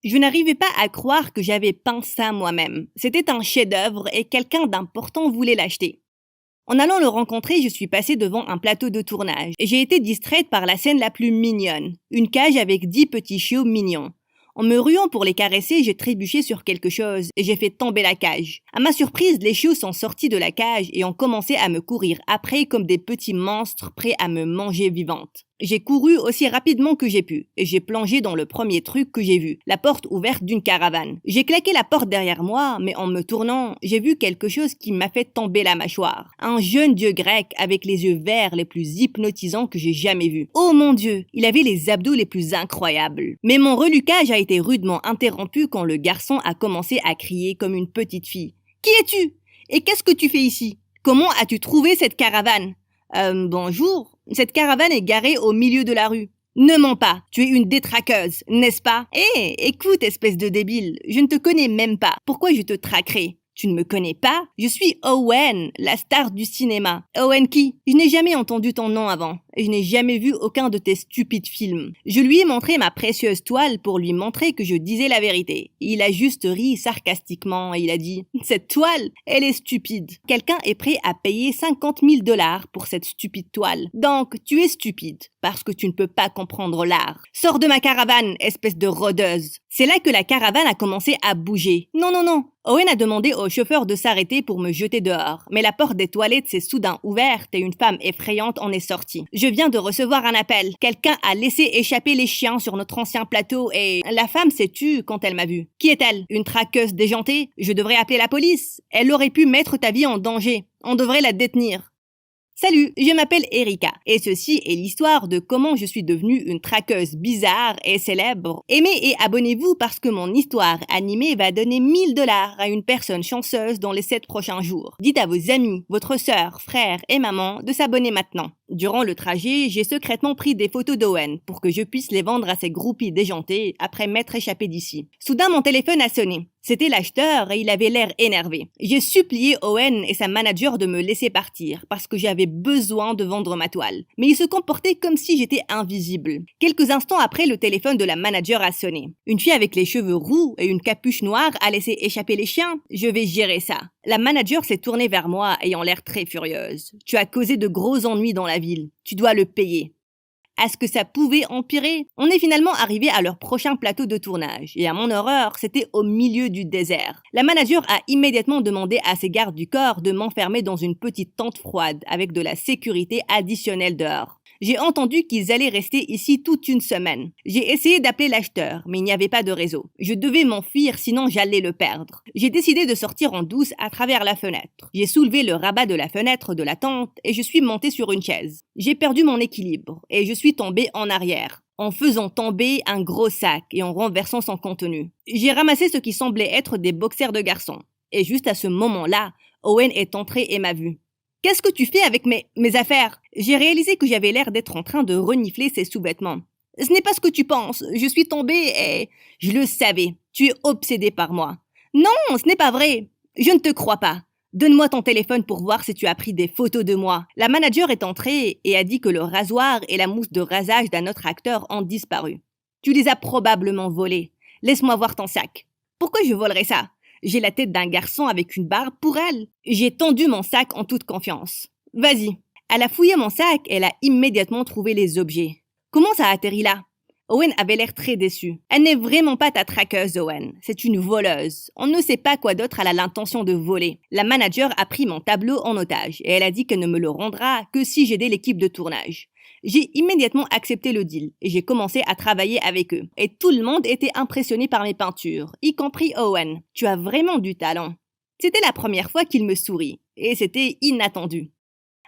Je n'arrivais pas à croire que j'avais peint ça moi-même. C'était un chef-d'œuvre et quelqu'un d'important voulait l'acheter. En allant le rencontrer, je suis passée devant un plateau de tournage et j'ai été distraite par la scène la plus mignonne, une cage avec 10 petits chiots mignons. En me ruant pour les caresser, j'ai trébuché sur quelque chose et j'ai fait tomber la cage. À ma surprise, les chiots sont sortis de la cage et ont commencé à me courir après comme des petits monstres prêts à me manger vivante. J'ai couru aussi rapidement que j'ai pu et j'ai plongé dans le premier truc que j'ai vu, la porte ouverte d'une caravane. J'ai claqué la porte derrière moi, mais en me tournant, j'ai vu quelque chose qui m'a fait tomber la mâchoire. Un jeune dieu grec avec les yeux verts les plus hypnotisants que j'ai jamais vus. Oh mon Dieu, il avait les abdos les plus incroyables. Mais mon reluquage a été rudement interrompu quand le garçon a commencé à crier comme une petite fille. « Qui es-tu? Et qu'est-ce que tu fais ici? Comment as-tu trouvé cette caravane? » Bonjour. Cette caravane est garée au milieu de la rue. Ne mens pas, tu es une détraqueuse, n'est-ce pas? Écoute, espèce de débile, je ne te connais même pas. Pourquoi je te traquerais? Tu ne me connais pas? Je suis Owen, la star du cinéma. Owen qui? Je n'ai jamais entendu ton nom avant. Et je n'ai jamais vu aucun de tes stupides films. Je lui ai montré ma précieuse toile pour lui montrer que je disais la vérité. Il a juste ri sarcastiquement et il a dit « Cette toile, elle est stupide. Quelqu'un est prêt à payer 50 000 $ pour cette stupide toile. Donc, tu es stupide, parce que tu ne peux pas comprendre l'art. Sors de ma caravane, espèce de rôdeuse. » C'est là que la caravane a commencé à bouger. Non. Owen a demandé au chauffeur de s'arrêter pour me jeter dehors. Mais la porte des toilettes s'est soudain ouverte et une femme effrayante en est sortie. Je viens de recevoir un appel. Quelqu'un a laissé échapper les chiens sur notre ancien plateau et la femme s'est tue quand elle m'a vue. Qui est-elle? Une traqueuse déjantée? Je devrais appeler la police. Elle aurait pu mettre ta vie en danger. On devrait la détenir. Salut, je m'appelle Erika et ceci est l'histoire de comment je suis devenue une traqueuse bizarre et célèbre. Aimez et abonnez-vous parce que mon histoire animée va donner 1000 $ à une personne chanceuse dans les 7 prochains jours. Dites à vos amis, votre sœur, frère et maman de s'abonner maintenant. Durant le trajet, j'ai secrètement pris des photos d'Owen pour que je puisse les vendre à ces groupies déjantés après m'être échappé d'ici. Soudain, mon téléphone a sonné. C'était l'acheteur et il avait l'air énervé. J'ai supplié Owen et sa manager de me laisser partir parce que j'avais besoin de vendre ma toile. Mais il se comportait comme si j'étais invisible. Quelques instants après, le téléphone de la manager a sonné. Une fille avec les cheveux roux et une capuche noire a laissé échapper les chiens. Je vais gérer ça. La manager s'est tournée vers moi ayant l'air très furieuse. Tu as causé de gros ennuis dans la ville. Tu dois le payer. Est-ce que ça pouvait empirer? On est finalement arrivé à leur prochain plateau de tournage, et à mon horreur, c'était au milieu du désert. La manager a immédiatement demandé à ses gardes du corps de m'enfermer dans une petite tente froide, avec de la sécurité additionnelle dehors. J'ai entendu qu'ils allaient rester ici toute une semaine. J'ai essayé d'appeler l'acheteur, mais il n'y avait pas de réseau. Je devais m'enfuir, sinon j'allais le perdre. J'ai décidé de sortir en douce à travers la fenêtre. J'ai soulevé le rabat de la fenêtre de la tente et je suis montée sur une chaise. J'ai perdu mon équilibre et je suis tombée en arrière, en faisant tomber un gros sac et en renversant son contenu. J'ai ramassé ce qui semblait être des boxers de garçon. Et juste à ce moment-là, Owen est entré et m'a vu. « Qu'est-ce que tu fais avec mes affaires ?» J'ai réalisé que j'avais l'air d'être en train de renifler ses sous-vêtements. « Ce n'est pas ce que tu penses. Je suis tombée et... » Je le savais. Tu es obsédé par moi. « Non, ce n'est pas vrai. Je ne te crois pas. Donne-moi ton téléphone pour voir si tu as pris des photos de moi. » La manager est entrée et a dit que le rasoir et la mousse de rasage d'un autre acteur ont disparu. « Tu les as probablement volés. Laisse-moi voir ton sac. »« Pourquoi je volerais ça ? J'ai la tête d'un garçon avec une barbe pour elle. » J'ai tendu mon sac en toute confiance. « Vas-y. » Elle a fouillé mon sac et elle a immédiatement trouvé les objets. « Comment ça a atterri là ?» Owen avait l'air très déçu. « Elle n'est vraiment pas ta traqueuse, Owen. C'est une voleuse. On ne sait pas quoi d'autre elle a l'intention de voler. » La manager a pris mon tableau en otage et elle a dit qu'elle ne me le rendra que si j'aidais l'équipe de tournage. J'ai immédiatement accepté le deal et j'ai commencé à travailler avec eux. Et tout le monde était impressionné par mes peintures, y compris Owen. « Tu as vraiment du talent. » C'était la première fois qu'il me sourit et c'était inattendu.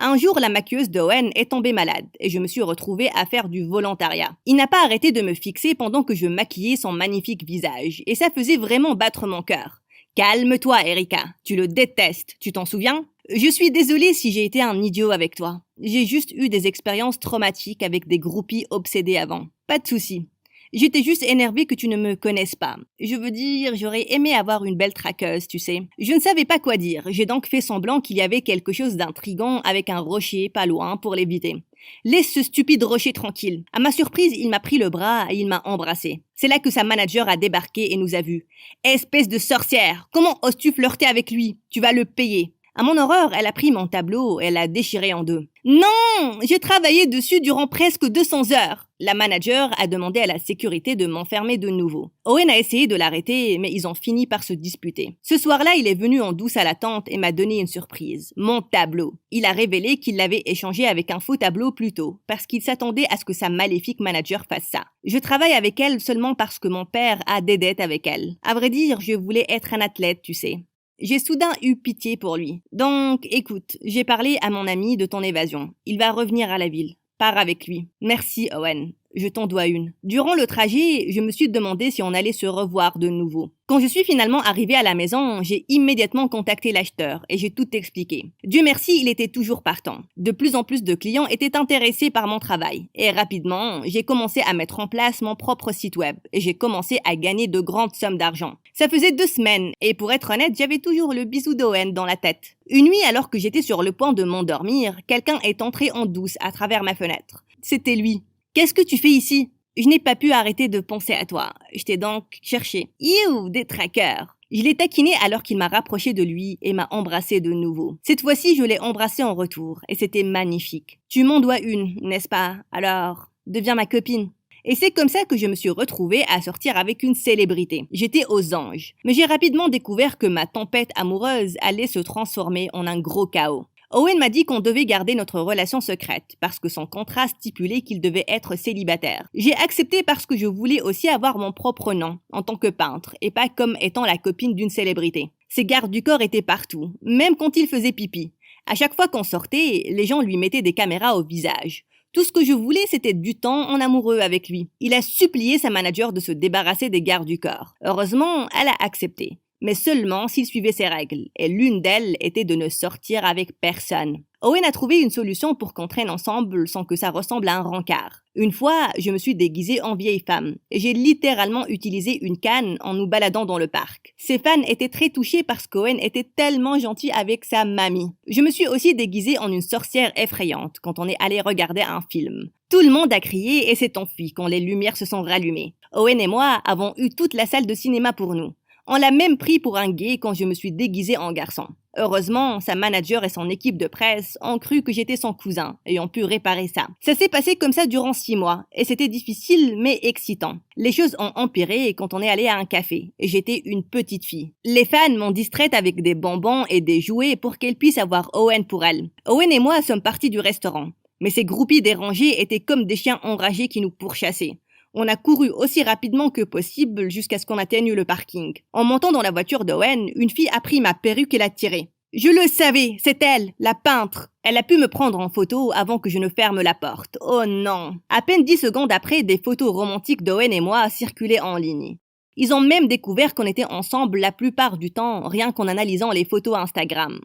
Un jour, la maquilleuse d'Owen est tombée malade et je me suis retrouvée à faire du volontariat. Il n'a pas arrêté de me fixer pendant que je maquillais son magnifique visage et ça faisait vraiment battre mon cœur. « Calme-toi, Erika. Tu le détestes. Tu t'en souviens ? » Je suis désolée si j'ai été un idiot avec toi. J'ai juste eu des expériences traumatiques avec des groupies obsédées avant. Pas de souci. J'étais juste énervée que tu ne me connaisses pas. Je veux dire, j'aurais aimé avoir une belle traqueuse, tu sais. Je ne savais pas quoi dire. J'ai donc fait semblant qu'il y avait quelque chose d'intriguant avec un rocher pas loin pour l'éviter. Laisse ce stupide rocher tranquille. À ma surprise, il m'a pris le bras et il m'a embrassé. C'est là que sa manager a débarqué et nous a vus. Espèce de sorcière! Comment oses-tu flirter avec lui? Tu vas le payer. À mon horreur, elle a pris mon tableau et l'a déchiré en deux. Non! J'ai travaillé dessus durant presque 200 heures. La manager a demandé à la sécurité de m'enfermer de nouveau. Owen a essayé de l'arrêter, mais ils ont fini par se disputer. Ce soir-là, il est venu en douce à la tente et m'a donné une surprise. Mon tableau. Il a révélé qu'il l'avait échangé avec un faux tableau plus tôt, parce qu'il s'attendait à ce que sa maléfique manager fasse ça. Je travaille avec elle seulement parce que mon père a des dettes avec elle. À vrai dire, je voulais être un athlète, tu sais. J'ai soudain eu pitié pour lui. Donc, écoute, j'ai parlé à mon ami de ton évasion. Il va revenir à la ville. Pars avec lui. Merci, Owen. Je t'en dois une. Durant le trajet, je me suis demandé si on allait se revoir de nouveau. Quand je suis finalement arrivée à la maison, j'ai immédiatement contacté l'acheteur et j'ai tout expliqué. Dieu merci, il était toujours partant. De plus en plus de clients étaient intéressés par mon travail. Et rapidement, j'ai commencé à mettre en place mon propre site web et j'ai commencé à gagner de grandes sommes d'argent. Ça faisait 2 semaines et pour être honnête, j'avais toujours le bisou d'Owen dans la tête. Une nuit, alors que j'étais sur le point de m'endormir, quelqu'un est entré en douce à travers ma fenêtre. C'était lui. Qu'est-ce que tu fais ici? Je n'ai pas pu arrêter de penser à toi. Je t'ai donc cherché. Youh, des traqueurs. Je l'ai taquiné alors qu'il m'a rapproché de lui et m'a embrassé de nouveau. Cette fois-ci, je l'ai embrassé en retour et c'était magnifique. Tu m'en dois une, n'est-ce pas? Alors, deviens ma copine. Et c'est comme ça que je me suis retrouvée à sortir avec une célébrité. J'étais aux anges. Mais j'ai rapidement découvert que ma tempête amoureuse allait se transformer en un gros chaos. Owen m'a dit qu'on devait garder notre relation secrète parce que son contrat stipulait qu'il devait être célibataire. J'ai accepté parce que je voulais aussi avoir mon propre nom en tant que peintre et pas comme étant la copine d'une célébrité. Ses gardes du corps étaient partout, même quand il faisait pipi. À chaque fois qu'on sortait, les gens lui mettaient des caméras au visage. Tout ce que je voulais, c'était du temps en amoureux avec lui. Il a supplié sa manager de se débarrasser des gardes du corps. Heureusement, elle a accepté. Mais seulement s'il suivait ses règles, et l'une d'elles était de ne sortir avec personne. Owen a trouvé une solution pour qu'on traîne ensemble sans que ça ressemble à un rencard. Une fois, je me suis déguisée en vieille femme, et j'ai littéralement utilisé une canne en nous baladant dans le parc. Ses fans étaient très touchés parce qu'Owen était tellement gentil avec sa mamie. Je me suis aussi déguisée en une sorcière effrayante quand on est allé regarder un film. Tout le monde a crié et s'est enfui quand les lumières se sont rallumées. Owen et moi avons eu toute la salle de cinéma pour nous. On l'a même pris pour un gay quand je me suis déguisée en garçon. Heureusement, sa manager et son équipe de presse ont cru que j'étais son cousin et ont pu réparer ça. Ça s'est passé comme ça durant 6 mois et c'était difficile mais excitant. Les choses ont empiré quand on est allé à un café et j'étais une petite fille. Les fans m'ont distraite avec des bonbons et des jouets pour qu'elle puisse avoir Owen pour elle. Owen et moi sommes partis du restaurant, mais ces groupies dérangés étaient comme des chiens enragés qui nous pourchassaient. On a couru aussi rapidement que possible jusqu'à ce qu'on atteigne le parking. En montant dans la voiture d'Owen, une fille a pris ma perruque et l'a tirée. Je le savais, c'est elle, la peintre. Elle a pu me prendre en photo avant que je ne ferme la porte. Oh non. À peine 10 secondes après, des photos romantiques d'Owen et moi circulaient en ligne. Ils ont même découvert qu'on était ensemble la plupart du temps, rien qu'en analysant les photos Instagram.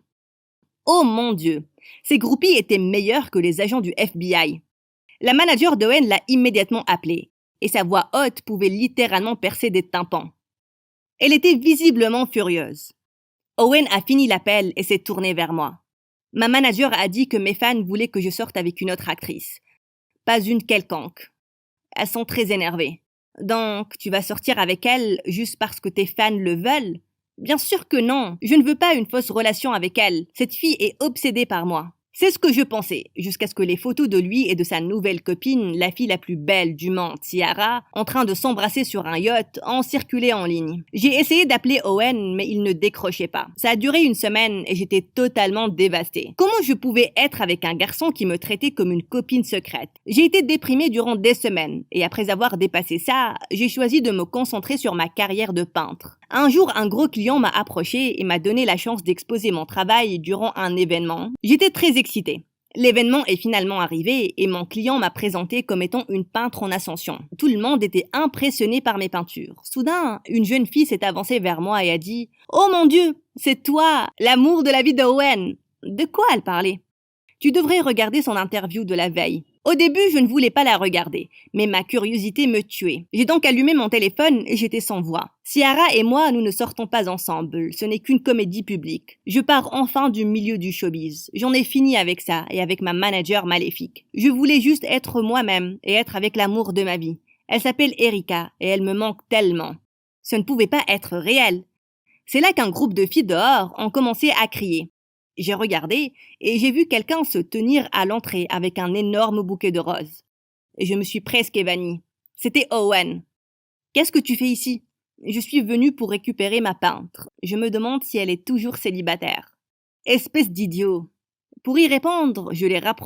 Oh mon Dieu. Ces groupies étaient meilleures que les agents du FBI. La manager d'Owen l'a immédiatement appelée. Et sa voix haute pouvait littéralement percer des tympans. Elle était visiblement furieuse. Owen a fini l'appel et s'est tourné vers moi. Ma manager a dit que mes fans voulaient que je sorte avec une autre actrice. Pas une quelconque. Elles sont très énervées. Donc, tu vas sortir avec elle juste parce que tes fans le veulent? Bien sûr que non. Je ne veux pas une fausse relation avec elle. Cette fille est obsédée par moi. C'est ce que je pensais, jusqu'à ce que les photos de lui et de sa nouvelle copine, la fille la plus belle du monde, Ciara, en train de s'embrasser sur un yacht, ont circulé en ligne. J'ai essayé d'appeler Owen, mais il ne décrochait pas. Ça a duré une semaine et j'étais totalement dévastée. Comment je pouvais être avec un garçon qui me traitait comme une copine secrète? J'ai été déprimée durant des semaines, et après avoir dépassé ça, j'ai choisi de me concentrer sur ma carrière de peintre. Un jour, un gros client m'a approché et m'a donné la chance d'exposer mon travail durant un événement. J'étais très excitée. L'événement est finalement arrivé et mon client m'a présenté comme étant une peintre en ascension. Tout le monde était impressionné par mes peintures. Soudain, une jeune fille s'est avancée vers moi et a dit « Oh mon Dieu, c'est toi, l'amour de la vie d'Owen !» De quoi elle parlait? Tu devrais regarder son interview de la veille. Au début, je ne voulais pas la regarder, mais ma curiosité me tuait. J'ai donc allumé mon téléphone et j'étais sans voix. Ciara et moi, nous ne sortons pas ensemble, ce n'est qu'une comédie publique. Je pars enfin du milieu du showbiz. J'en ai fini avec ça et avec ma manager maléfique. Je voulais juste être moi-même et être avec l'amour de ma vie. Elle s'appelle Erika et elle me manque tellement. Ce ne pouvait pas être réel. C'est là qu'un groupe de filles dehors ont commencé à crier. J'ai regardé et j'ai vu quelqu'un se tenir à l'entrée avec un énorme bouquet de roses. Et je me suis presque évanouie. C'était Owen. Qu'est-ce que tu fais ici? Je suis venue pour récupérer ma peintre. Je me demande si elle est toujours célibataire. Espèce d'idiot. Pour y répondre, je l'ai rapproché